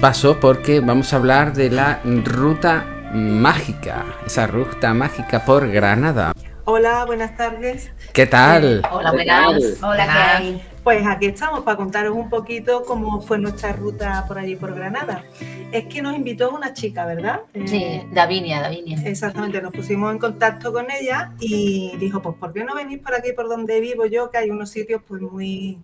Paso porque vamos a hablar de la ruta mágica, esa ruta mágica por Granada. Hola, buenas tardes. ¿Qué tal? Hola, buenas. Hola, ¿qué hay? Pues aquí estamos para contaros un poquito cómo fue nuestra ruta por allí por Granada. Es que nos invitó una chica, ¿verdad? Sí, Davinia. Exactamente, nos pusimos en contacto con ella y dijo, pues ¿por qué no venís por aquí por donde vivo yo? Que hay unos sitios pues muy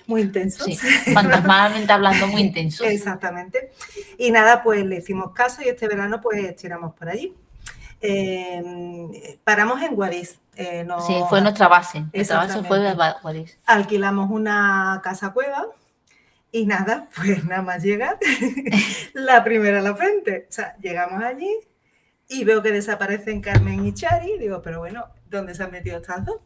intensos. Sí, fantasmalmente hablando, muy intensos. Exactamente. Y nada, pues le hicimos caso y este verano pues tiramos por allí. Paramos en Guadix. Sí, fue nuestra base. Nuestra base fue Guadix. Alquilamos una casa cueva y nada, pues nada más llegar, la primera a la frente. O sea, llegamos allí y veo que desaparecen Carmen y Chari. Digo, pero bueno, ¿dónde se han metido estas dos?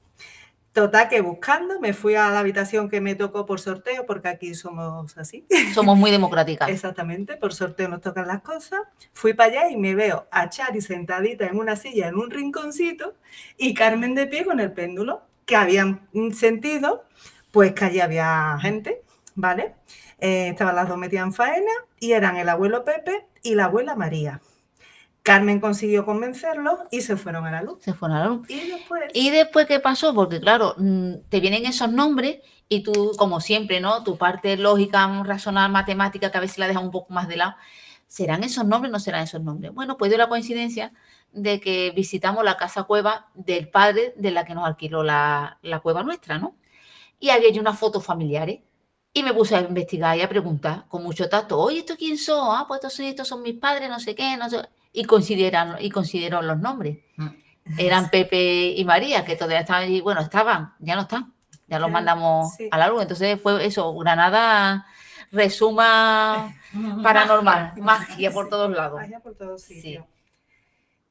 Total, que buscando, me fui a la habitación que me tocó por sorteo, porque aquí somos así. Somos muy democráticas. Exactamente, por sorteo nos tocan las cosas. Fui para allá y me veo a Chari sentadita en una silla, en un rinconcito, y Carmen de pie con el péndulo, que habían sentido, pues que allí había gente, ¿vale? Estaban las dos metidas en faena y eran el abuelo Pepe y la abuela María. Carmen consiguió convencerlos y se fueron a la luz. ¿Y después qué pasó? Porque claro, te vienen esos nombres y tú, como siempre, ¿no? Tu parte lógica, racional, matemática, que a veces la dejas un poco más de lado. ¿Serán esos nombres o no serán esos nombres? Bueno, pues dio la coincidencia de que visitamos la casa cueva del padre de la que nos alquiló la cueva nuestra, ¿no? Y había allí unas fotos familiares. Y me puse a investigar y a preguntar con mucho tacto, oye, ¿esto quién son? Ah, pues estos son mis padres, no sé qué, no sé. Y consideraron los nombres. Eran Pepe y María, que todavía estaban allí, bueno, estaban, ya no están, ya los mandamos a la luz. Entonces fue eso, Granada resuma paranormal, magia por todos lados. Magia por todos sitios. Sí.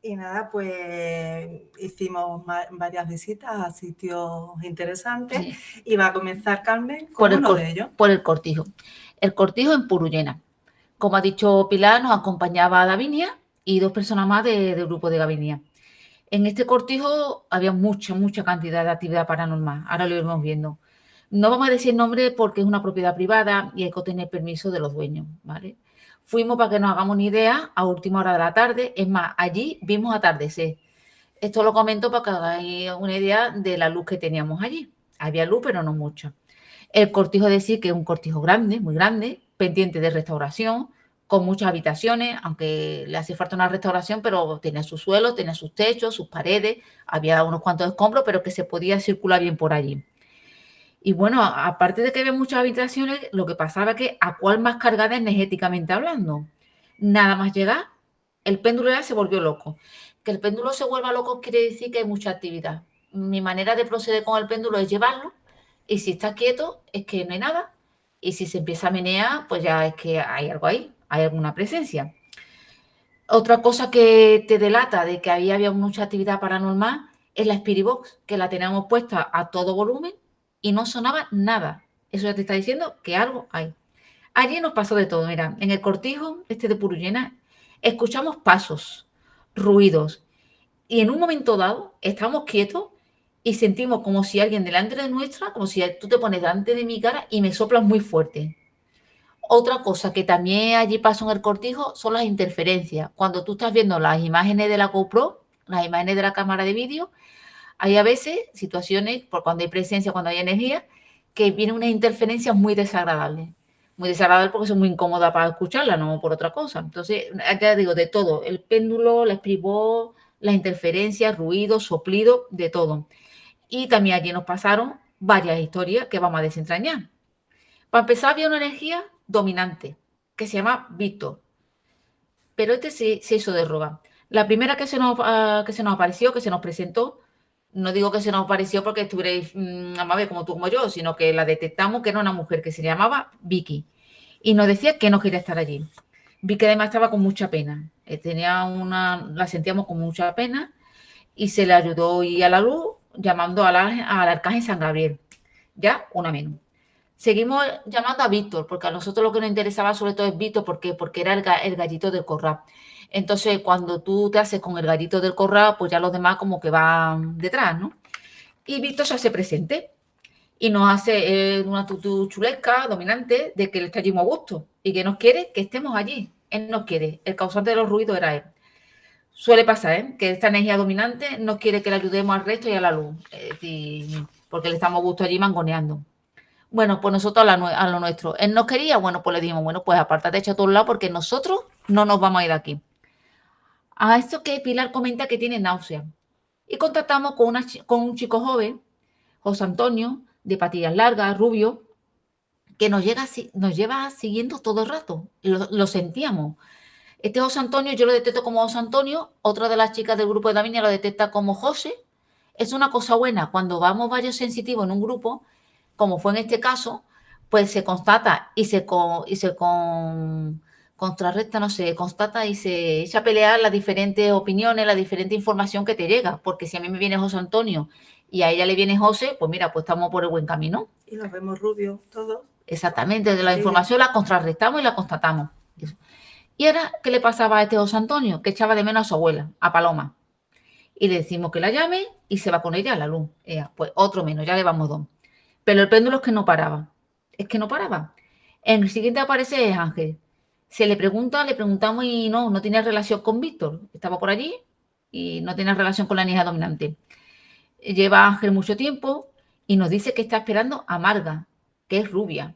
Y nada, pues hicimos varias visitas a sitios interesantes. Sí. Y va a comenzar Carmen con uno de ellos. Por el Cortijo. El Cortijo en Purullena. Como ha dicho Pilar, nos acompañaba Davinia y dos personas más del grupo de Davinia. En este cortijo había mucha cantidad de actividad paranormal. Ahora lo iremos viendo. No vamos a decir nombre porque es una propiedad privada y hay que tener permiso de los dueños, ¿vale? Fuimos, para que nos hagamos una idea, a última hora de la tarde. Es más, allí vimos atardecer. Esto lo comento para que hagáis una idea de la luz que teníamos allí. Había luz, pero no mucha. El cortijo, decir que es un cortijo grande, muy grande, pendiente de restauración, con muchas habitaciones, aunque le hace falta una restauración, pero tenía su suelo, tenía sus techos, sus paredes, había unos cuantos escombros, pero que se podía circular bien por allí. Y bueno, aparte de que había muchas habitaciones, lo que pasaba es que a cuál más cargada energéticamente hablando. Nada más llegar, el péndulo ya se volvió loco. Que el péndulo se vuelva loco quiere decir que hay mucha actividad. Mi manera de proceder con el péndulo es llevarlo, y si está quieto es que no hay nada, y si se empieza a menear, pues ya es que hay algo ahí, hay alguna presencia. Otra cosa que te delata de que ahí había mucha actividad paranormal es la Spirit Box, que la teníamos puesta a todo volumen y no sonaba nada. Eso ya te está diciendo que algo hay. Allí nos pasó de todo. Mira, en el cortijo de Purullena escuchamos pasos, ruidos, y en un momento dado estamos quietos y sentimos como si alguien delante de nuestra, como si tú te pones delante de mi cara y me soplas muy fuerte. Otra cosa que también allí pasó en el cortijo son las interferencias. Cuando tú estás viendo las imágenes de la GoPro, las imágenes de la cámara de vídeo, hay a veces situaciones, por cuando hay presencia, cuando hay energía, que vienen unas interferencias muy desagradables. Muy desagradables porque son muy incómodas para escucharla, no por otra cosa. Entonces, ya digo, de todo. El péndulo, la Spirit Box, las interferencias, ruidos, soplidos, de todo. Y también allí nos pasaron varias historias que vamos a desentrañar. Para empezar, había una energía dominante que se llama Víctor, pero se hizo de roba. La primera que se nos apareció, que se nos presentó, no digo que se nos apareció porque estuvierais amable como tú como yo, sino que la detectamos que era una mujer que se llamaba Vicky y nos decía que no quería estar allí. Vicky además estaba con mucha pena, la sentíamos con mucha pena y se le ayudó y a la luz llamando al arcángel San Gabriel, ya una menos. Seguimos llamando a Víctor, porque a nosotros lo que nos interesaba sobre todo es Víctor, ¿por qué? Porque era el gallito del corral. Entonces, cuando tú te haces con el gallito del corral, pues ya los demás como que van detrás, ¿no? Y Víctor se hace presente y nos hace una actitud chulesca, dominante, de que le está allí muy a gusto y que nos quiere que estemos allí. Él nos quiere. El causante de los ruidos era él. Suele pasar, ¿eh? Que esta energía dominante no quiere que le ayudemos al resto y a la luz. Es decir, porque le estamos a gusto allí mangoneando. Bueno, pues nosotros a lo nuestro. Él nos quería, bueno, pues le dijimos, bueno, pues apártate, echa a todos lados porque nosotros no nos vamos a ir de aquí. A esto que Pilar comenta que tiene náuseas. Y contactamos con un chico joven, José Antonio, de patillas largas, rubio, que nos lleva siguiendo todo el rato. Lo sentíamos. Este José Antonio, yo lo detecto como José Antonio, otra de las chicas del grupo de Davinia lo detecta como José. Es una cosa buena, cuando vamos varios sensitivos en un grupo, como fue en este caso, pues se constata y se contrarresta, no sé, constata y se echa a pelear las diferentes opiniones, la diferente información que te llega, porque si a mí me viene José Antonio y a ella le viene José, pues mira, pues estamos por el buen camino. Y nos vemos rubios todos. Exactamente, de la información la contrarrestamos y la constatamos. Y ahora, ¿qué le pasaba a este José Antonio? Que echaba de menos a su abuela, a Paloma. Y le decimos que la llame y se va con ella a la luz. Pues otro menos, ya le vamos 2. Pero el péndulo es que no paraba. Es que no paraba. En el siguiente aparece Ángel. Se le preguntamos y no tenía relación con Víctor. Estaba por allí y no tenía relación con la niña dominante. Lleva Ángel mucho tiempo y nos dice que está esperando a Marga, que es rubia.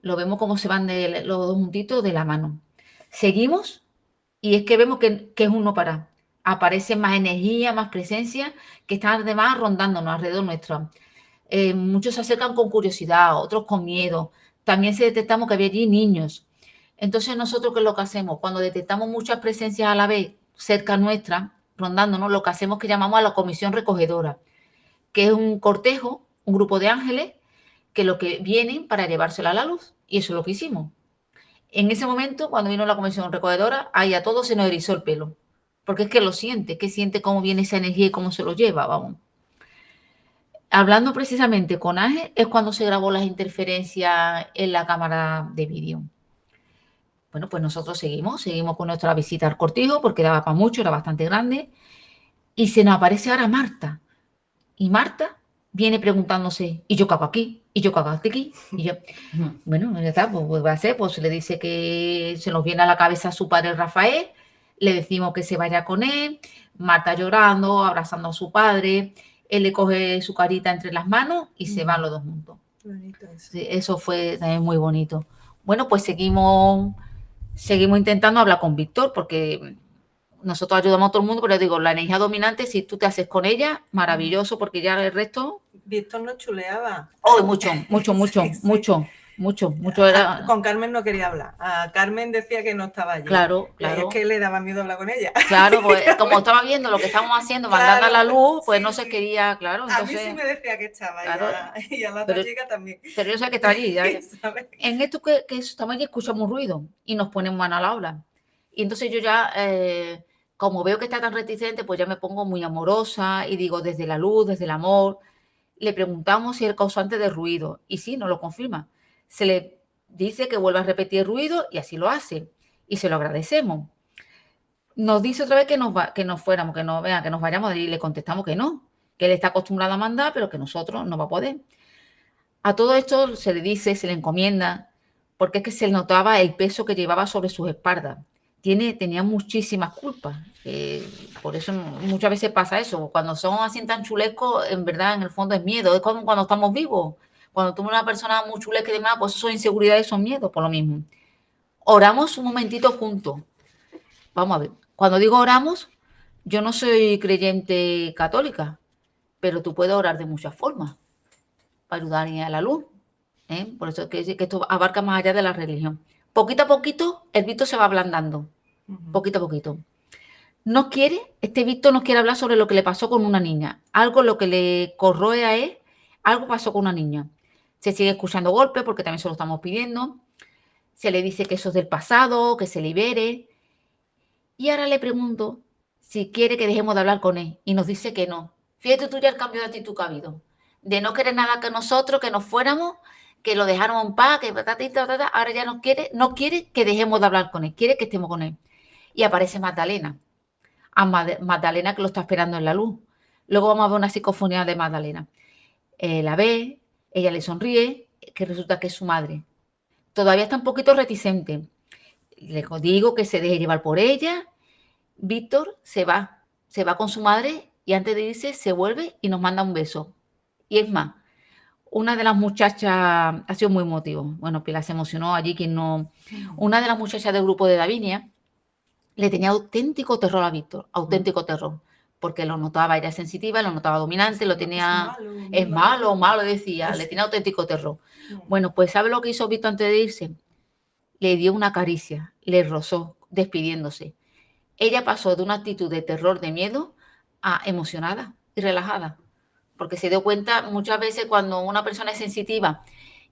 Lo vemos como se van los dos juntitos de la mano. Seguimos y es que vemos que es un no parar. Aparece más energía, más presencia, que están además rondándonos alrededor nuestro. Muchos se acercan con curiosidad, otros con miedo. También se detectamos que había allí niños. Entonces, nosotros, ¿qué es lo que hacemos? Cuando detectamos muchas presencias a la vez cerca nuestra, rondándonos, lo que hacemos es que llamamos a la comisión recogedora, que es un cortejo, un grupo de ángeles, que lo que vienen para llevársela a la luz. Y eso es lo que hicimos. En ese momento, cuando vino la comisión recogedora, ahí a todos se nos erizó el pelo. Porque es que siente cómo viene esa energía y cómo se lo lleva, vamos. Hablando precisamente con Ángel, es cuando se grabó las interferencias en la cámara de vídeo. Bueno, pues nosotros seguimos con nuestra visita al cortijo, porque daba para mucho, era bastante grande. Y se nos aparece ahora Marta. Y Marta viene preguntándose, ¿y yo qué hago aquí? ¿Y yo qué hago aquí? Y yo, bueno, ya está, pues va a ser, pues le dice que se nos viene a la cabeza su padre Rafael, le decimos que se vaya con él, Marta llorando, abrazando a su padre, él le coge su carita entre las manos y se van los dos juntos. Bonito eso. Sí, eso fue también muy bonito. Bueno, pues seguimos intentando hablar con Víctor, porque nosotros ayudamos a todo el mundo, pero digo, la energía dominante, si tú te haces con ella, maravilloso, porque ya el resto... Víctor nos chuleaba. Oh, mucho. Era... Con Carmen no quería hablar. A Carmen decía que no estaba allí. Claro. Es que le daba miedo hablar con ella. Claro, pues como estaba viendo lo que estábamos haciendo, mandando a la luz, pues no se quería, claro. Entonces, a mí sí me decía que estaba, claro, y a la otra chica también. Pero yo sé que está allí. En esto que estamos allí escuchamos ruido y nos ponemos mano a la obra. Y entonces yo ya, como veo que está tan reticente, pues ya me pongo muy amorosa y digo, desde la luz, desde el amor, le preguntamos si es el causante de ruido. Y sí, nos lo confirma. Se le dice que vuelva a repetir el ruido y así lo hace. Y se lo agradecemos. Nos dice otra vez que nos fuéramos, que nos vayamos, y le contestamos que no, que él está acostumbrado a mandar, pero que nosotros no va a poder. A todo esto se le dice, se le encomienda, porque es que se notaba el peso que llevaba sobre sus espaldas. Tenía muchísimas culpas. Por eso muchas veces pasa eso. Cuando son así tan chulescos, en verdad, en el fondo es miedo. Es como cuando estamos vivos. Cuando tú eres una persona muy chulesca y demás, pues eso son inseguridades, son miedos, por lo mismo. Oramos un momentito juntos. Vamos a ver. Cuando digo oramos, yo no soy creyente católica, pero tú puedes orar de muchas formas para ayudar a la luz. Por eso es que esto abarca más allá de la religión. Poquito a poquito, el Víctor se va ablandando. Poquito a poquito. Este Víctor no quiere hablar sobre lo que le pasó con una niña. Algo lo que le corroe a él, algo pasó con una niña. Se sigue escuchando golpes porque también se lo estamos pidiendo. Se le dice que eso es del pasado, que se libere. Y ahora le pregunto si quiere que dejemos de hablar con él. Y nos dice que no. Fíjate tú ya el cambio de actitud que ha habido. De no querer nada que nosotros, que nos fuéramos, que lo dejáramos en paz, que ahora ya no quiere que dejemos de hablar con él, quiere que estemos con él. Y aparece Magdalena. A Magdalena que lo está esperando en la luz. Luego vamos a ver una psicofonía de Magdalena. La ve, Ella le sonríe, que resulta que es su madre. Todavía está un poquito reticente. Le digo que se deje llevar por ella. Víctor se va con su madre y antes de irse se vuelve y nos manda un beso. Y es más, una de las muchachas, ha sido muy emotivo, bueno, Pilar se emocionó allí, quien no, una de las muchachas del grupo de Davinia le tenía auténtico terror a Víctor, auténtico terror, porque lo notaba, era sensitiva, lo notaba dominante, lo tenía, es malo, decía, le tenía auténtico terror. Bueno, pues ¿sabe lo que hizo Víctor antes de irse? Le dio una caricia, le rozó, despidiéndose. Ella pasó de una actitud de terror, de miedo, a emocionada y relajada, porque se dio cuenta muchas veces cuando una persona es sensitiva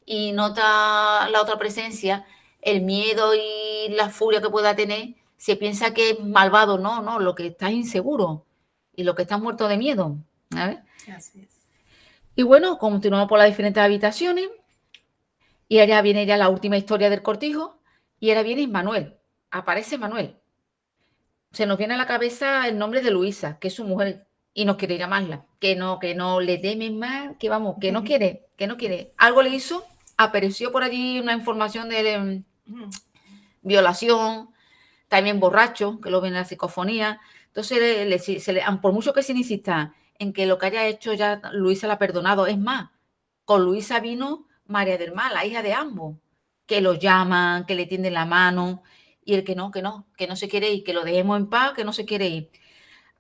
y nota la otra presencia, el miedo y la furia que pueda tener, se piensa que es malvado. No, lo que está es inseguro y lo que está muerto de miedo. ¿Sabes? Así es. Y bueno, continuamos por las diferentes habitaciones y allá viene ya la última historia del cortijo y ahora viene Manuel. Aparece Manuel. Se nos viene a la cabeza el nombre de Luisa, que es su mujer, y no quiere llamarla, que no le temen más, que vamos, que no quiere. Algo le hizo, apareció por allí una información de violación, también borracho, que lo ven en la psicofonía. Entonces, por mucho que se insista en que lo que haya hecho ya Luisa la ha perdonado, es más, con Luisa vino María del Mar, la hija de ambos, que lo llaman, que le tienden la mano, y el que no se quiere ir, que lo dejemos en paz, que no se quiere ir.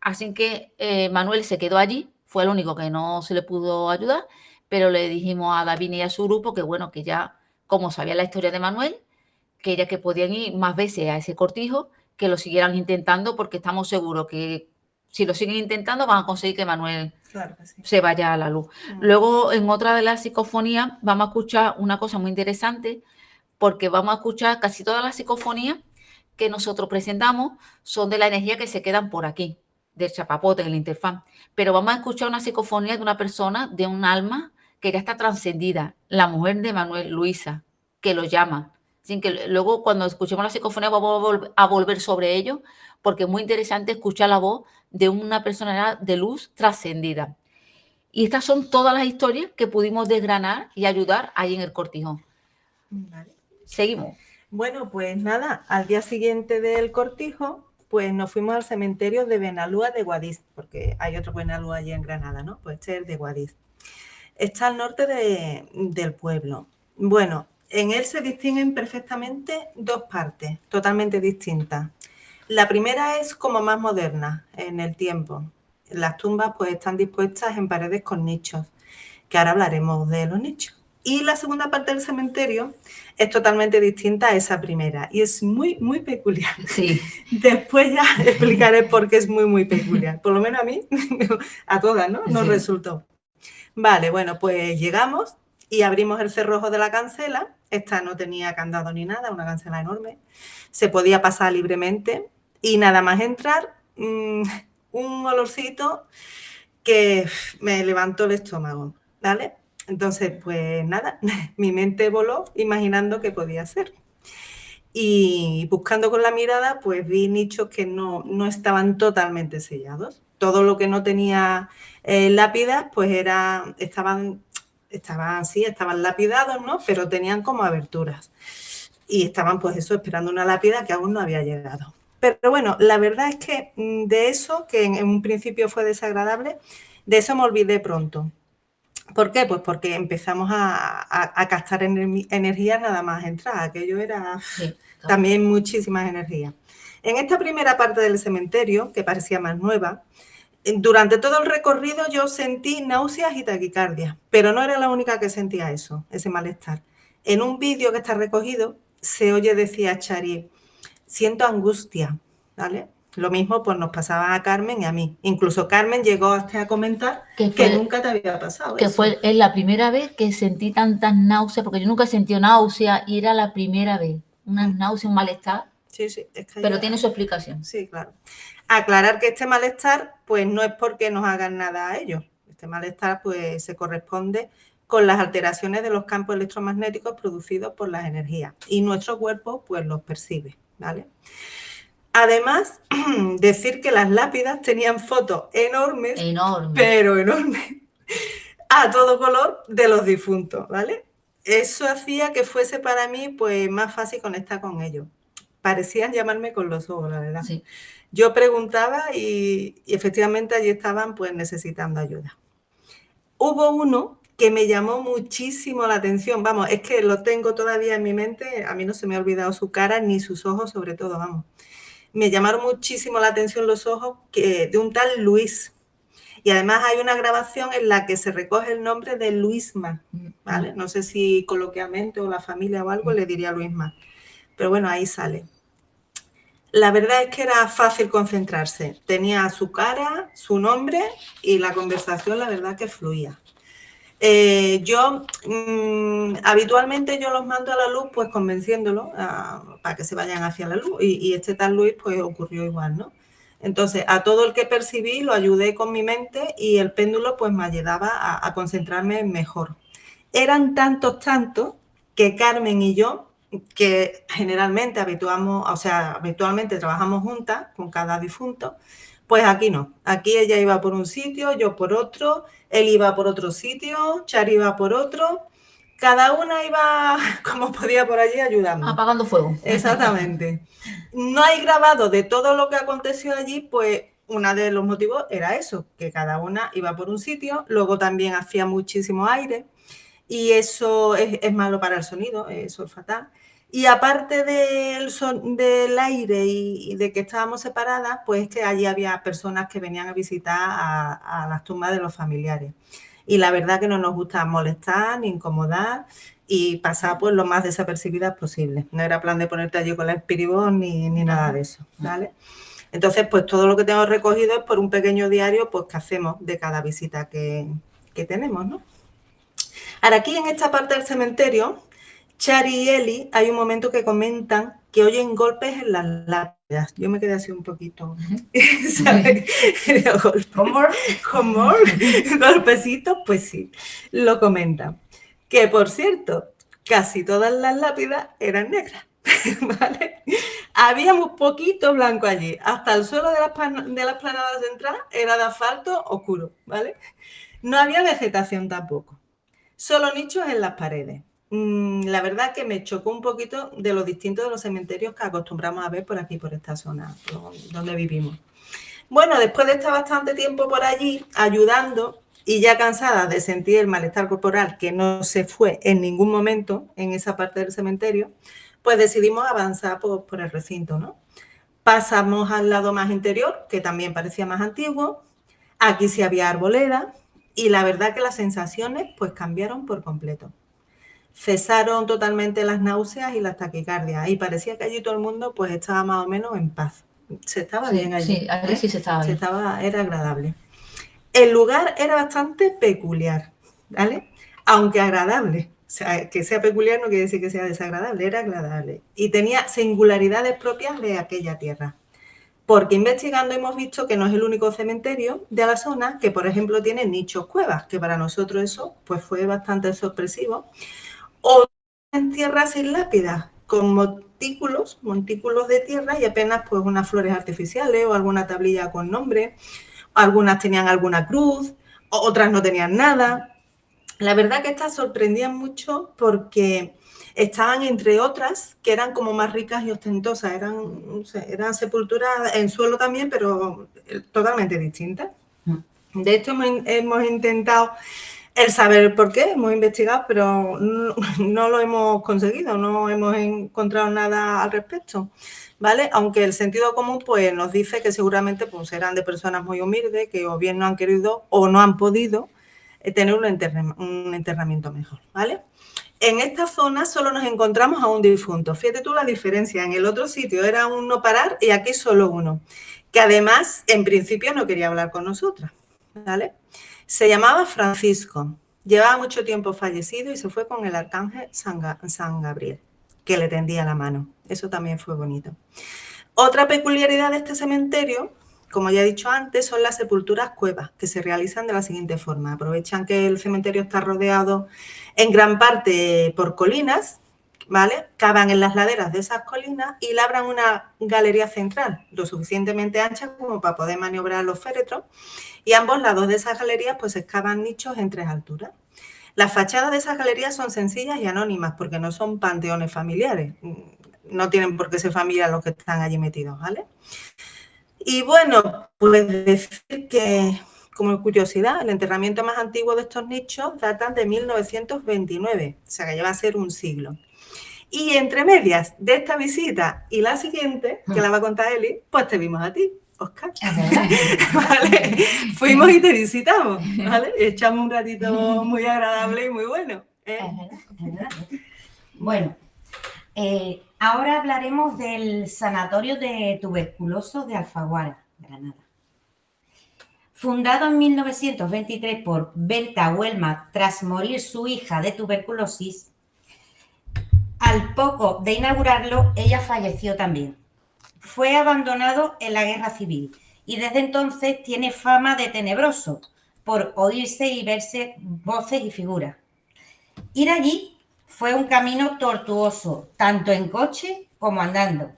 Así que Manuel se quedó allí, fue el único que no se le pudo ayudar, pero le dijimos a Davinia y a su grupo que bueno, que ya, como sabía la historia de Manuel, que ya que podían ir más veces a ese cortijo, que lo siguieran intentando, porque estamos seguros que si lo siguen intentando van a conseguir que Manuel se vaya a la luz. Luego, en otra de las psicofonías, vamos a escuchar una cosa muy interesante, porque vamos a escuchar casi todas las psicofonías que nosotros presentamos son de la energía que se quedan por aquí, del chapapote, en el interfaz. Pero vamos a escuchar una psicofonía de una persona, de un alma que ya está trascendida, la mujer de Manuel, Luisa, que lo llama. Sin que luego, cuando escuchemos la psicofonía, vamos a volver sobre ello, porque es muy interesante escuchar la voz de una persona de luz trascendida. Y estas son todas las historias que pudimos desgranar y ayudar ahí en el cortijo. Vale. Seguimos. Bueno, pues nada, al día siguiente del cortijo, pues nos fuimos al cementerio de Benalúa de Guadix, porque hay otro Benalúa allí en Granada, ¿no? Pues este es el de Guadix. Está al norte del pueblo. Bueno, en él se distinguen perfectamente dos partes totalmente distintas. La primera es como más moderna en el tiempo. Las tumbas pues están dispuestas en paredes con nichos, que ahora hablaremos de los nichos. Y la segunda parte del cementerio es totalmente distinta a esa primera y es muy, muy peculiar. Sí. Después ya explicaré por qué es muy, muy peculiar. Por lo menos a mí, a todas, ¿no? Nos resultó. Vale, bueno, pues llegamos y abrimos el cerrojo de la cancela. Esta no tenía candado ni nada, una cancela enorme. Se podía pasar libremente y nada más entrar, un olorcito que me levantó el estómago, ¿vale? Entonces, pues nada, mi mente voló imaginando qué podía ser. Y buscando con la mirada, pues vi nichos que no estaban totalmente sellados. Todo lo que no tenía lápidas, pues estaban lapidados, ¿no? Pero tenían como aberturas. Y estaban, pues eso, esperando una lápida que aún no había llegado. Pero bueno, la verdad es que de eso, que en un principio fue desagradable, de eso me olvidé pronto. ¿Por qué? Pues porque empezamos a gastar energía nada más entrar. Aquello era también muchísimas energías. En esta primera parte del cementerio, que parecía más nueva, durante todo el recorrido yo sentí náuseas y taquicardia, pero no era la única que sentía eso, ese malestar. En un vídeo que está recogido, se oye decir a Chari, siento angustia, ¿vale? Lo mismo pues nos pasaba a Carmen y a mí. Incluso Carmen llegó hasta a comentar que nunca te había pasado que eso. Es la primera vez que sentí tantas náuseas, porque yo nunca sentí náusea y era la primera vez. Una náusea, un malestar. Sí, es que pero tiene su explicación. Sí, claro. Aclarar que este malestar pues no es porque nos hagan nada a ellos. Este malestar pues se corresponde con las alteraciones de los campos electromagnéticos producidos por las energías y nuestro cuerpo pues los percibe, ¿vale? Además, decir que las lápidas tenían fotos enormes, pero enormes, a todo color de los difuntos, ¿vale? Eso hacía que fuese para mí pues más fácil conectar con ellos. Parecían llamarme con los ojos, la verdad. Sí. Yo preguntaba y efectivamente allí estaban pues necesitando ayuda. Hubo uno que me llamó muchísimo la atención, vamos, es que lo tengo todavía en mi mente, a mí no se me ha olvidado su cara ni sus ojos sobre todo, vamos. Me llamaron muchísimo la atención los ojos de un tal Luis. Y además hay una grabación en la que se recoge el nombre de Luisma, ¿vale? No sé si coloquialmente o la familia o algo le diría Luisma, pero bueno, ahí sale. La verdad es que era fácil concentrarse. Tenía su cara, su nombre y la conversación, la verdad que fluía. Habitualmente yo los mando a la luz pues convenciéndolos para que se vayan hacia la luz y este tal Luis pues ocurrió igual, ¿no? Entonces, a todo el que percibí lo ayudé con mi mente y el péndulo pues me ayudaba a concentrarme mejor. Eran tantos que Carmen y yo, que generalmente habitualmente trabajamos juntas con cada difunto, pues aquí no. Aquí ella iba por un sitio, yo por otro, él iba por otro sitio, Chari iba por otro. Cada una iba como podía por allí ayudando. Apagando fuego. Exactamente. No hay grabado de todo lo que aconteció allí, pues uno de los motivos era eso, que cada una iba por un sitio, luego también hacía muchísimo aire y eso es malo para el sonido, eso es fatal. Y aparte del aire y de que estábamos separadas, pues que allí había personas que venían a visitar a las tumbas de los familiares. Y la verdad que no nos gusta molestar ni incomodar y pasar pues lo más desapercibidas posible. No era plan de ponerte allí con la espiribón ni nada de eso, ¿vale? Entonces, pues todo lo que tengo recogido es por un pequeño diario pues que hacemos de cada visita que tenemos, ¿no? Ahora, aquí en esta parte del cementerio, Chari y Eli, hay un momento que comentan que oyen golpes en las lápidas. Yo me quedé así un poquito, ¿sabes? Golpecitos, pues sí, lo comentan. Que, por cierto, casi todas las lápidas eran negras, ¿vale? Había muy poquito blanco allí. Hasta el suelo de las planadas de entrada era de asfalto oscuro, ¿vale? No había vegetación tampoco. Solo nichos en las paredes. La verdad que me chocó un poquito de lo distinto de los cementerios que acostumbramos a ver por aquí, por esta zona donde vivimos. Bueno, después de estar bastante tiempo por allí ayudando y ya cansada de sentir el malestar corporal que no se fue en ningún momento en esa parte del cementerio, pues decidimos avanzar por el recinto, ¿no? Pasamos al lado más interior, que también parecía más antiguo. Aquí sí había arboleda. Y la verdad que las sensaciones pues cambiaron por completo. Cesaron totalmente las náuseas y las taquicardias y parecía que allí todo el mundo pues estaba más o menos en paz. Se estaba bien allí. Sí, allí sí se estaba bien. Era agradable. El lugar era bastante peculiar, ¿vale? Aunque agradable. O sea, que sea peculiar no quiere decir que sea desagradable, era agradable. Y tenía singularidades propias de aquella tierra. Porque investigando hemos visto que no es el único cementerio de la zona que, por ejemplo, tiene nichos cuevas, que para nosotros eso pues fue bastante sorpresivo. O en tierras sin lápidas, con montículos de tierra y apenas pues unas flores artificiales o alguna tablilla con nombre. Algunas tenían alguna cruz, otras no tenían nada. La verdad que estas sorprendían mucho porque estaban entre otras que eran como más ricas y ostentosas, eran sepulturas en suelo también, pero totalmente distintas. De hecho, hemos intentado el saber por qué, hemos investigado, pero no lo hemos conseguido, no hemos encontrado nada al respecto, ¿vale? Aunque el sentido común pues nos dice que seguramente pues eran de personas muy humildes que o bien no han querido o no han podido tener un enterramiento mejor, ¿vale? En esta zona solo nos encontramos a un difunto. Fíjate tú la diferencia. En el otro sitio era un no parar y aquí solo uno. Que además, en principio, no quería hablar con nosotras, ¿vale? Se llamaba Francisco. Llevaba mucho tiempo fallecido y se fue con el arcángel San Gabriel, que le tendía la mano. Eso también fue bonito. Otra peculiaridad de este cementerio, como ya he dicho antes, son las sepulturas cuevas, que se realizan de la siguiente forma. Aprovechan que el cementerio está rodeado en gran parte por colinas, ¿vale? Cavan en las laderas de esas colinas y labran una galería central, lo suficientemente ancha como para poder maniobrar los féretros, y a ambos lados de esas galerías pues excavan nichos en 3 alturas. Las fachadas de esas galerías son sencillas y anónimas porque no son panteones familiares, no tienen por qué ser familia los que están allí metidos, ¿vale? Y bueno, pues decir que, como curiosidad, el enterramiento más antiguo de estos nichos datan de 1929, o sea que ya va a ser un siglo. Y entre medias de esta visita y la siguiente, que la va a contar Eli, pues te vimos a ti, Óscar. ¿Vale? Fuimos y te visitamos, ¿vale? Echamos un ratito muy agradable y muy bueno. Bueno, ahora hablaremos del Sanatorio de Tuberculosos de Alfaguara, Granada. Fundado en 1923 por Berta Huelma tras morir su hija de tuberculosis, al poco de inaugurarlo, ella falleció también. Fue abandonado en la Guerra Civil y desde entonces tiene fama de tenebroso por oírse y verse voces y figuras. Ir allí fue un camino tortuoso, tanto en coche como andando,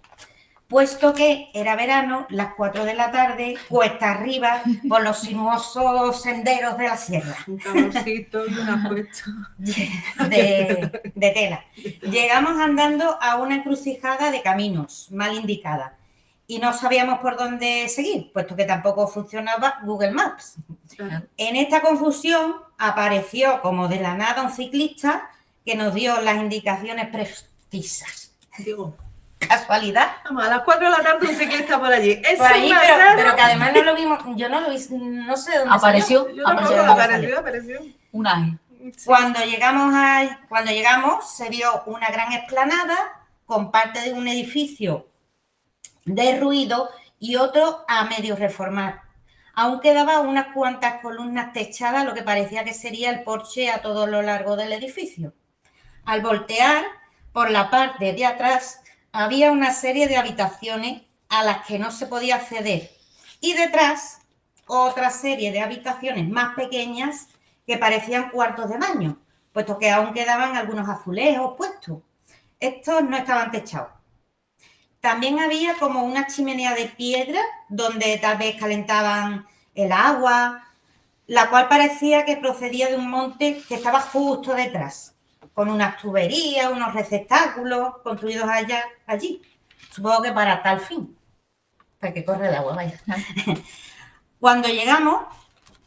puesto que era verano, las 4 de la tarde, cuesta arriba, por los sinuosos senderos de la sierra. Un calorcito y un apuesto de tela. Llegamos andando a una encrucijada de caminos mal indicada y no sabíamos por dónde seguir, puesto que tampoco funcionaba Google Maps. En esta confusión apareció como de la nada un ciclista que nos dio las indicaciones precisas. Digo, ¿Casualidad? vamos, a las 4 de la tarde un ciclista por allí. Por allí, pero que además no lo vimos, yo no lo vi, no sé dónde Apareció, Yo tampoco, apareció. un ángel. Sí. Cuando llegamos se vio una gran explanada con parte de un edificio derruido y otro a medio reformar. Aún quedaban unas cuantas columnas techadas, lo que parecía que sería el porche a todo lo largo del edificio. Al voltear, por la parte de atrás, había una serie de habitaciones a las que no se podía acceder. Y detrás, otra serie de habitaciones más pequeñas que parecían cuartos de baño, puesto que aún quedaban algunos azulejos puestos. Estos no estaban techados. También había como una chimenea de piedra donde tal vez calentaban el agua, la cual parecía que procedía de un monte que estaba justo detrás, con unas tuberías, unos receptáculos construidos allí. Supongo que para tal fin, para que corre el agua, vaya. Cuando llegamos,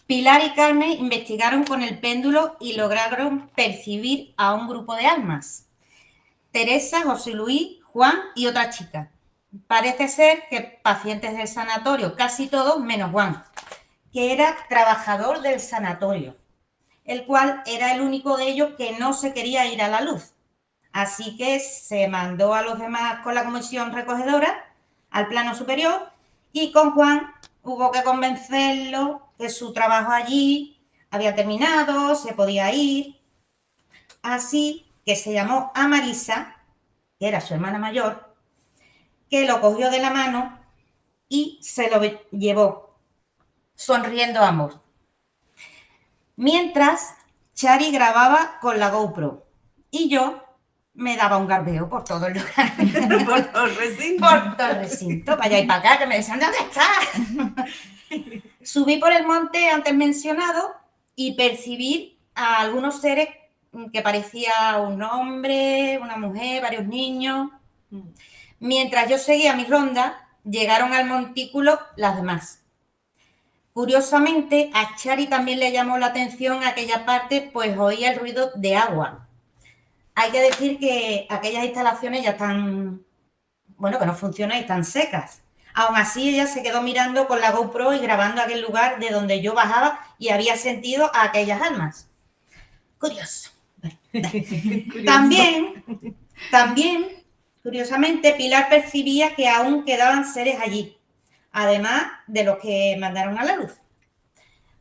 Pilar y Carmen investigaron con el péndulo y lograron percibir a un grupo de almas. Teresa, José Luis, Juan y otra chica. Parece ser que pacientes del sanatorio, casi todos menos Juan, que era trabajador del sanatorio, el cual era el único de ellos que no se quería ir a la luz. Así que se mandó a los demás con la comisión recogedora al plano superior y con Juan hubo que convencerlo que su trabajo allí había terminado, se podía ir. Así que se llamó a Marisa, que era su hermana mayor, que lo cogió de la mano y se lo llevó, sonriendo ambos. Mientras, Chari grababa con la GoPro y yo me daba un garbeo por todo el lugar. Por todo el recinto. Por todo el recinto, para allá y para acá, que me decían, ¿dónde estás? Subí por el monte antes mencionado y percibí a algunos seres que parecía un hombre, una mujer, varios niños. Mientras yo seguía mi ronda, llegaron al montículo las demás. Curiosamente, a Chari también le llamó la atención aquella parte, pues oía el ruido de agua. Hay que decir que aquellas instalaciones ya están, bueno, que no funcionan y están secas. Aún así, ella se quedó mirando con la GoPro y grabando aquel lugar de donde yo bajaba y había sentido a aquellas almas. Curioso. También, curiosamente, Pilar percibía que aún quedaban seres allí, además de los que mandaron a la luz.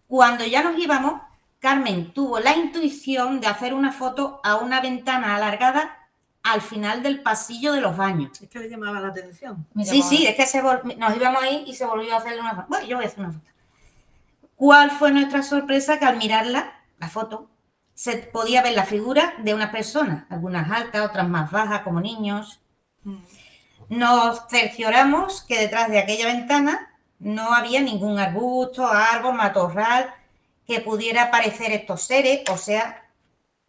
Cuando ya nos íbamos, Carmen tuvo la intuición de hacer una foto a una ventana alargada al final del pasillo de los baños. Es que le llamaba la atención. Sí, es que nos íbamos ahí y se volvió a hacer una foto. Bueno, yo voy a hacer una foto. ¿Cuál fue nuestra sorpresa? Que al mirarla, la foto, se podía ver la figura de una persona, algunas altas, otras más bajas, como niños. Nos cercioramos que detrás de aquella ventana no había ningún arbusto, árbol, matorral que pudiera parecer estos seres, o sea,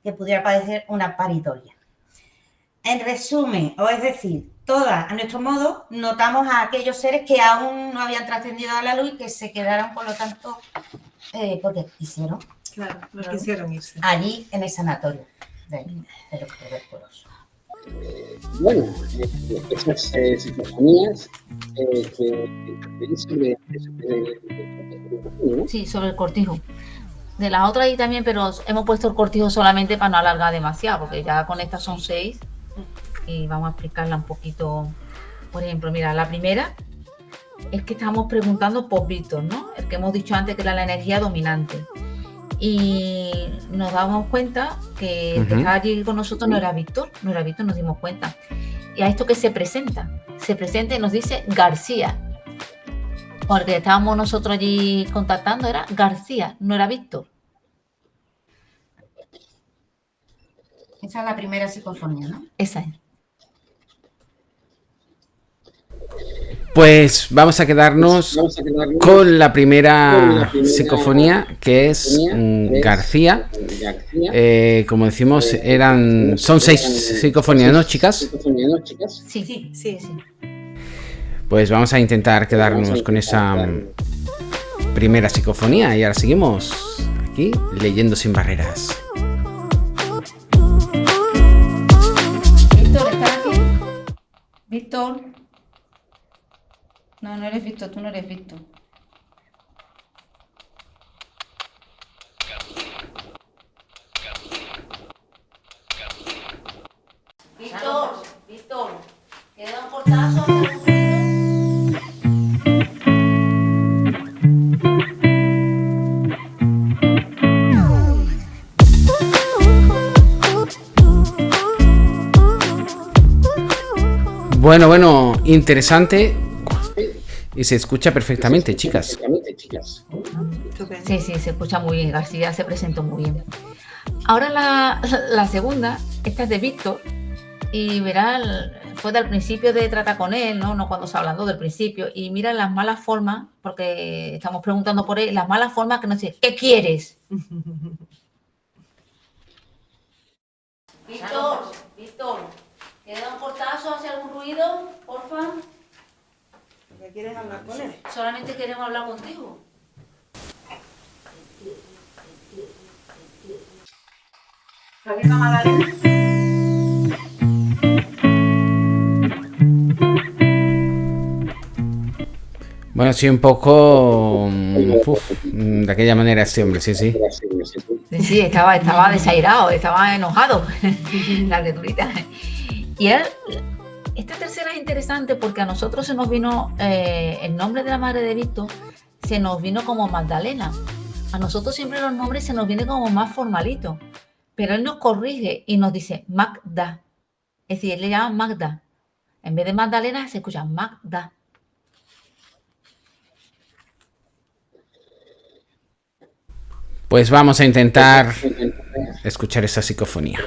que pudiera parecer una paritoria. En resumen, o es decir, todas, a nuestro modo, notamos a aquellos seres que aún no habían trascendido a la luz y que se quedaron, por lo tanto, porque quisieron. Claro, no quisieron irse. Allí, en el sanatorio de los tuberculosos. Bueno, esas psicofonías que sobre ¿no? Sí, sobre el cortijo. De las otras ahí también, pero hemos puesto el cortijo solamente para no alargar demasiado, porque ya con estas son 6 y vamos a explicarla un poquito. Por ejemplo, mira, la primera es que estamos preguntando por Víctor, ¿no? El que hemos dicho antes que era la energía dominante. Y nos damos cuenta que el que estaba allí con nosotros no era Víctor, nos dimos cuenta. Y a esto que se presenta y nos dice García. Porque estábamos nosotros allí contactando, era García, no era Víctor. Esa es la primera psicofonía, ¿no? Esa es. Pues vamos a quedarnos con la primera psicofonía, que es García. Como decimos, son 6 psicofonías, ¿no, chicas? Sí. Pues vamos a intentar quedarnos con esa primera psicofonía y ahora seguimos aquí leyendo sin barreras. Víctor, ¿estás aquí? Víctor. No, no eres Víctor, tú no eres Víctor. Víctor, queda un portazo. Bueno, interesante. Y se escucha perfectamente, chicas. Sí, se escucha muy bien. García se presentó muy bien. Ahora la segunda, esta es de Víctor. Y verá, fue del principio de tratar con él, ¿no? Cuando está hablando del principio. Y mira las malas formas, porque estamos preguntando por él, las malas formas que nos dice, ¿qué quieres? Víctor, ¿queda un portazo? ¿Hace algún ruido? Porfa. ¿Quieres hablar con él? Solamente queremos hablar contigo. ¿Alguien más, Magdalena? Bueno, sí, un poco de aquella manera este hombre, sí. Sí, estaba desairado, estaba enojado, la criaturita. Y él, esta tercera es interesante porque a nosotros se nos vino, el nombre de la madre de Víctor, se nos vino como Magdalena. A nosotros siempre los nombres se nos vienen como más formalitos, pero él nos corrige y nos dice Magda. Es decir, él le llama Magda. En vez de Magdalena se escucha Magda. Pues vamos a intentar escuchar esa psicofonía.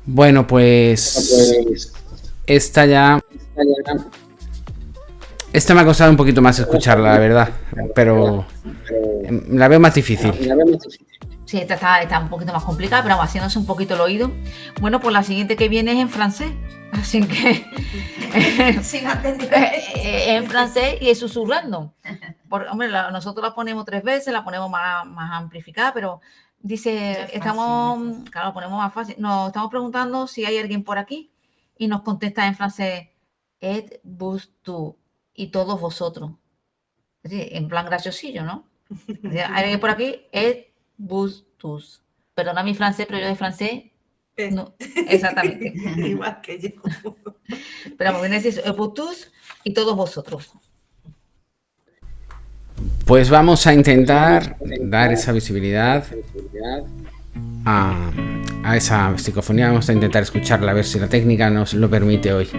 Bueno, pues esta me ha costado un poquito más escucharla, la verdad, pero la veo más difícil. Sí, esta está un poquito más complicada, pero haciéndose un poquito el oído. Bueno, pues la siguiente que viene es en francés, así que en francés y es susurrando. Hombre, nosotros la ponemos 3 veces, la ponemos más amplificada, pero dice, claro, ponemos más fácil. Nos estamos preguntando si hay alguien por aquí y nos contesta en francés, et vous tu, y todos vosotros. Es decir, en plan graciosillo, ¿no? Hay por aquí, et bustus. Perdona mi francés, pero yo de francés no, exactamente. Igual que yo. Pero vamos, viene a decir et bustus y todos vosotros. Pues vamos a intentar dar esa visibilidad a esa psicofonía. Vamos a intentar escucharla, a ver si la técnica nos lo permite hoy.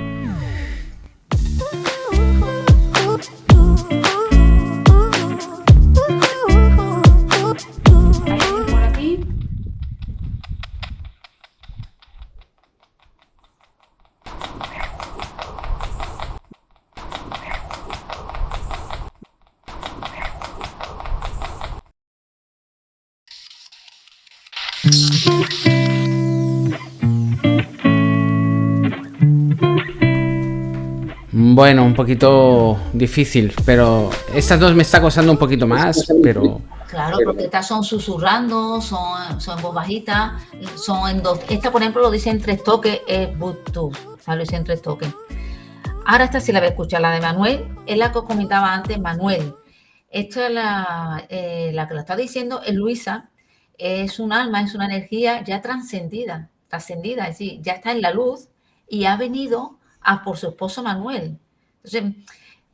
Bueno, un poquito difícil, pero estas dos me está costando un poquito más, pero... Claro, porque estas son susurrando, son en voz bajita, son en dos. Esta, por ejemplo, lo dice en 3 toques, es Bluetooth, o sea, lo dice en 3 toques. Ahora esta sí la voy a escuchar, la de Manuel, es la que os comentaba antes, Manuel. Esta es la que la está diciendo es Luisa, es un alma, es una energía ya trascendida, es decir, ya está en la luz y ha venido a por su esposo Manuel. Entonces,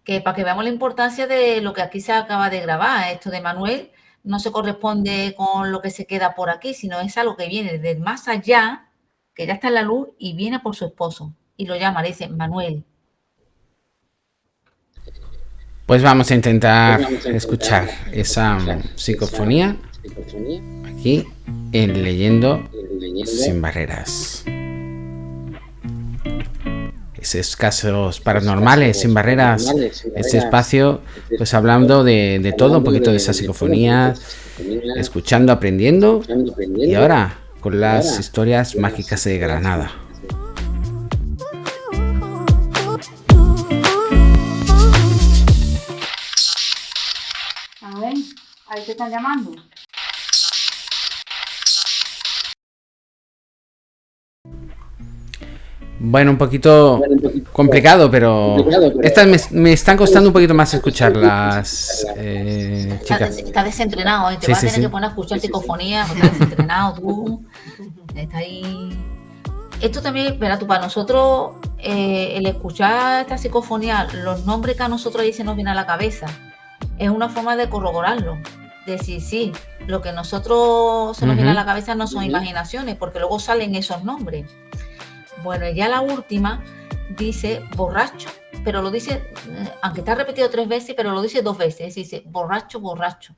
que para que veamos la importancia de lo que aquí se acaba de grabar, esto de Manuel no se corresponde con lo que se queda por aquí, sino es algo que viene del más allá, que ya está en la luz y viene por su esposo y lo llama, le dice Manuel. Pues vamos a intentar escuchar esa psicofonía aquí en Leyendo Sin Barreras. Esos casos paranormales, sin barreras, este espacio, pues hablando de todo, un poquito de esa psicofonía, escuchando, aprendiendo, y ahora con las historias mágicas de Granada. A ver, ahí te están llamando. Bueno, un poquito complicado, pero estas me están costando un poquito más escucharlas, chicas. Está desentrenado, te vas a tener que poner a escuchar psicofonía, porque estás desentrenado tú, está ahí. Esto también, verás tú, para nosotros, el escuchar esta psicofonía, los nombres que a nosotros ahí se nos viene a la cabeza, es una forma de corroborarlo, de decir, sí, lo que nosotros se nos viene a la cabeza no son imaginaciones, porque luego salen esos nombres. Bueno, ya la última dice borracho, pero lo dice, aunque está repetido 3 veces, pero lo dice 2 veces, dice borracho, borracho.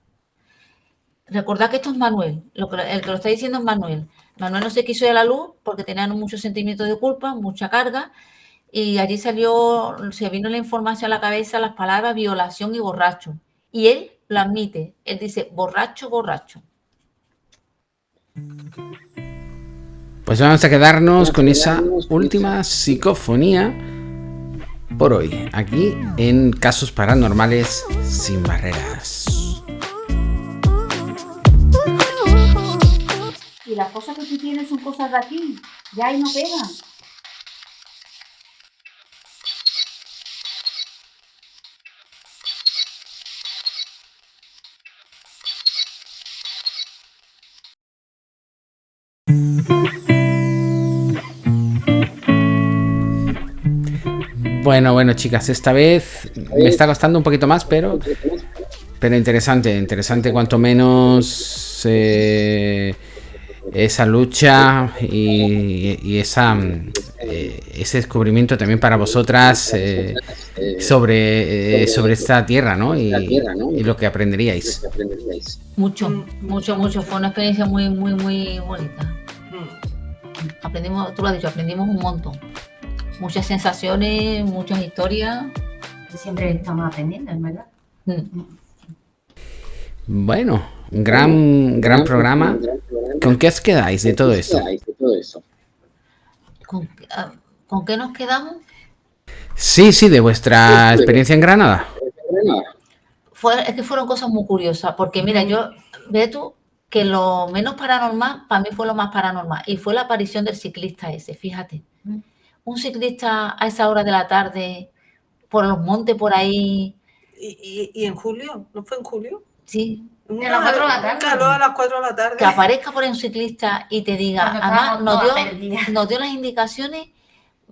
Recordad que esto es Manuel, el que lo está diciendo es Manuel. Manuel no se quiso ir a la luz porque tenía muchos sentimientos de culpa, mucha carga, y allí se vino la información a la cabeza, las palabras violación y borracho. Y él lo admite, él dice borracho, borracho. Pues vamos a quedarnos con esa última psicofonía por hoy, aquí en Casos Paranormales Sin Barreras. Y las cosas que tú tienes son cosas de aquí, ya ahí no pegan. Bueno, chicas, esta vez me está costando un poquito más, pero interesante, cuanto menos esa lucha y ese descubrimiento también para vosotras sobre esta tierra, ¿no? Y lo que aprenderíais. Mucho. Fue una experiencia muy bonita. Aprendimos, tú lo has dicho, aprendimos un montón. Muchas sensaciones, muchas historias. Siempre estamos aprendiendo, es verdad. Bueno, un gran programa. ¿Con qué os quedáis de todo esto? ¿Con qué nos quedamos? Sí, de vuestra experiencia en Granada. Es que fueron cosas muy curiosas, porque mira, ve tú que lo menos paranormal, para mí fue lo más paranormal, y fue la aparición del ciclista ese, fíjate. Un ciclista a esa hora de la tarde, por los montes, por ahí. ¿Y en julio? ¿No fue en julio? Sí. A las 4 de la tarde. Claro, a las 4 de la tarde. Que aparezca por ahí un ciclista y te diga, Cuando además estábamos todas perdidas. nos dio las indicaciones,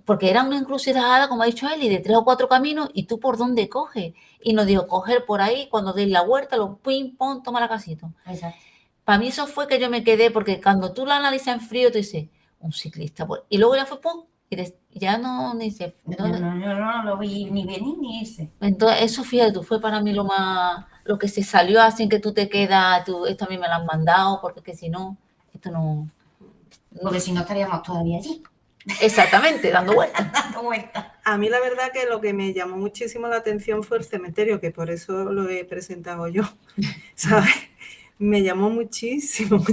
porque era una encrucijada, como ha dicho él, y de 3 o 4 caminos, y tú por dónde coges. Y nos dijo, coger por ahí, cuando deis la vuelta, lo pim, pom, toma la casito. Exacto. Para mí eso fue que yo me quedé, porque cuando tú lo analizas en frío, tú dices, un ciclista, pues, y luego ya fue pum, y ya no ni se... Yo no lo vi ni venir ni irse. Entonces, eso, fíjate tú, fue para mí lo que se salió así, que tú te quedas, esto a mí me lo han mandado, porque es que si no, esto no... Porque si no estaríamos todavía allí. Exactamente, dando vueltas. Dando vueltas. A mí la verdad que lo que me llamó muchísimo la atención fue el cementerio, que por eso lo he presentado yo, ¿sabes? Me llamó muchísimo.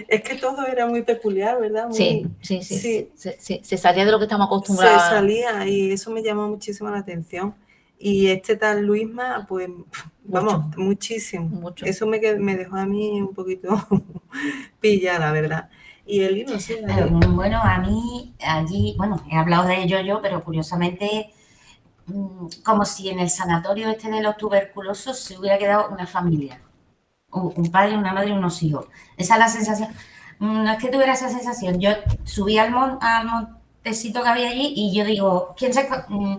Es que todo era muy peculiar, ¿verdad? Sí. Se salía de lo que estamos acostumbrados. Se salía y eso me llamó muchísimo la atención. Y este tal Luisma, pues, vamos, muchísimo. Mucho. Eso me dejó a mí un poquito pilla, la verdad. Y él, no sé. Bueno, a mí allí, bueno, he hablado de ello yo, pero curiosamente, como si en el sanatorio este de los tuberculosos se hubiera quedado una familia. Un padre, una madre y unos hijos. Esa es la sensación. No es que tuviera esa sensación. Yo subí al montecito que había allí y yo digo,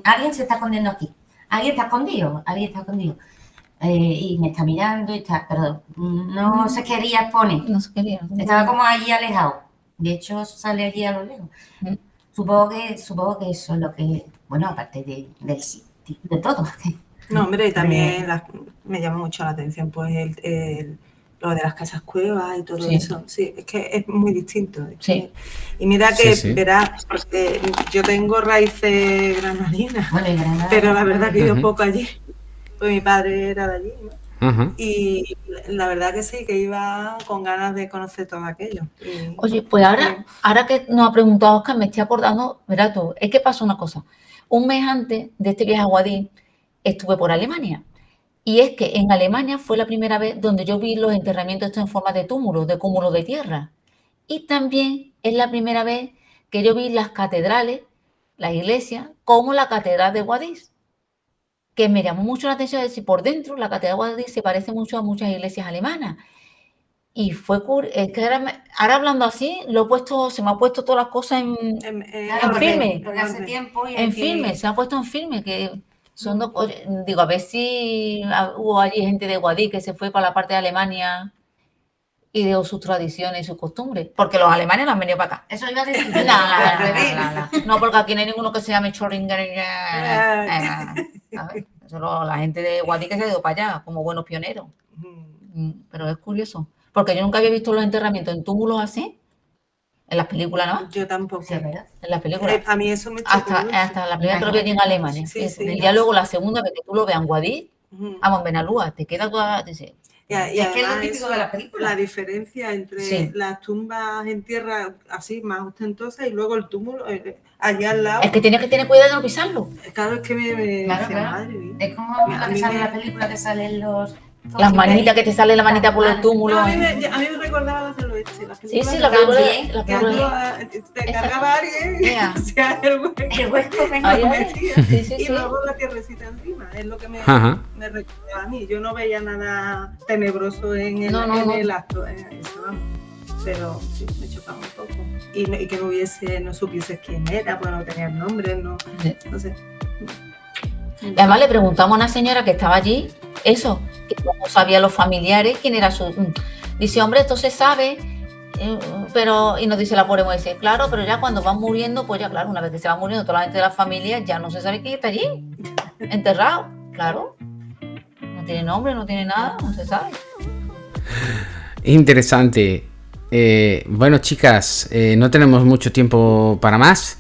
alguien se está escondiendo aquí. Alguien está escondido. Y me está mirando y está, pero no se quería exponer. No se quería. Estaba como allí alejado. De hecho, sale allí a lo lejos. Supongo que eso es lo que, bueno, aparte de todo. No, hombre, y también me llama mucho la atención pues lo de las casas cuevas y todo eso. Sí, es que es muy distinto. Y mira que verás, porque yo tengo raíces granadinas, pero la verdad que yo poco allí. Pues mi padre era de allí, ¿no? Y la verdad que sí, que iba con ganas de conocer todo aquello. Oye, pues ahora que nos ha preguntado Oscar, me estoy acordando, verás tú, es que pasó una cosa. Un mes antes de este viaje a Guadix, estuve por Alemania. Y es que en Alemania fue la primera vez donde yo vi los enterramientos estos en forma de túmulos, de cúmulos de tierra. Y también es la primera vez que yo vi las catedrales, las iglesias, como la catedral de Guadix. Que me llamó mucho la atención de decir, por dentro la catedral de Guadix se parece mucho a muchas iglesias alemanas. Y fue es que ahora hablando así, se me ha puesto todas las cosas en firme. Porque hace tiempo en firme, se ha puesto en firme, que son digo, a ver si hubo allí gente de Guadix que se fue para la parte de Alemania y dejó sus tradiciones y sus costumbres, porque los alemanes no han venido para acá. Eso iba a decir. No, porque aquí no hay ninguno que se llame Schrödinger. La gente de Guadix que se ha ido para allá, como buenos pioneros. Pero es curioso, porque yo nunca había visto los enterramientos en túmulos así, en las películas, ¿no? Yo tampoco. Sí, en las películas. A mí eso me chocó hasta la primera que lo vi en Alemania. Y ya luego la segunda vez que tú lo veas en Guadix, vamos, en Benalúa, te queda toda... Y es que es lo típico de la película. La diferencia entre las tumbas en tierra así más ostentosas y luego el túmulo allá al lado. Es que tienes que tener cuidado de no pisarlo. Claro, es que me claro. Es como la que sale en la película que salen las manitas, que te sale la manita por los túmulos. No, a mí me recordaba las del oeste. Sí, la película. Te cargaba alguien, hacía el hueco que nos metía, y luego la tierrecita encima. Es lo que me recordaba a mí. Yo no veía nada tenebroso en el acto. Eso, vamos. Pero sí, me chocaba un poco. Y que no supiese quién era, pues no tenía el nombre, no sé. Y además le preguntamos a una señora que estaba allí, eso, que no sabía los familiares, quién era su... Dice, hombre, esto se sabe, pero... Y nos dice la pobre Moisés, claro, pero ya cuando van muriendo, pues ya claro, una vez que se va muriendo toda la gente de la familia, ya no se sabe quién está allí, enterrado, claro. No tiene nombre, no tiene nada, no se sabe. Interesante. Bueno, chicas, no tenemos mucho tiempo para más.